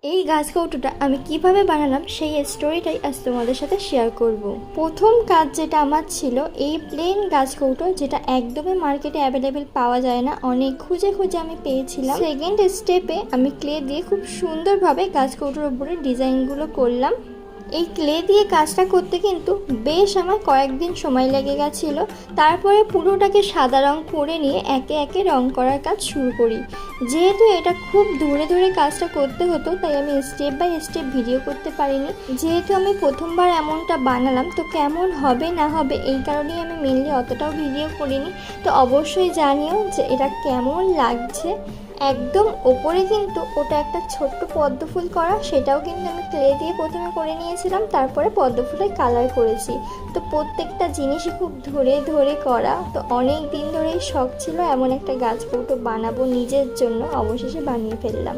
এই গাছ কৌটোটা আমি কিভাবে বানালাম সেই স্টোরিটাই আজ তোমাদের সাথে শেয়ার করব। প্রথম কাজ যেটা আমার ছিল এই প্লেন গাছ কৌটো, যেটা একদমই মার্কেটে অ্যাভেলেবেল পাওয়া যায় না, অনেক খুঁজে খুঁজে আমি পেয়েছিলাম। সেকেন্ড স্টেপে আমি ক্লে দিয়ে খুব সুন্দরভাবে গাছ কৌটোর উপরে ডিজাইনগুলো করলাম। এই ক্লে দিয়ে কাজটা করতে কিন্তু বেশ আমার কয়েকদিন সময় লেগে গেছিল। তারপরে পুরোটাকে সাদা রং করে নিয়ে একে একে রং করার কাজ শুরু করি। যেহেতু এটা খুব ধরে ধরে কাজটা করতে হতো, তাই আমি স্টেপ বাই স্টেপ ভিডিও করতে পারিনি। যেহেতু আমি প্রথমবার এমনটা বানালাম, তো কেমন হবে না হবে এই কারণেই আমি মেনলি অতটাও ভিডিও করিনি। তো অবশ্যই জানিও যে এটা কেমন লাগছে। একদম ওপরে কিন্তু ওটা একটা ছোট্ট পদ্ম ফুল করা, সেটাও কিন্তু আমি ক্লে দিয়ে প্রথমে করে নিয়েছিলাম, তারপরে পদ্ম ফুলের কালার করেছি। তো প্রত্যেকটা জিনিসই খুব ধরে ধরে করা। তো অনেক দিন ধরেই শখ ছিল এমন একটা গাছ কৌটো বানাবো নিজের জন্য, অবশেষে বানিয়ে ফেললাম।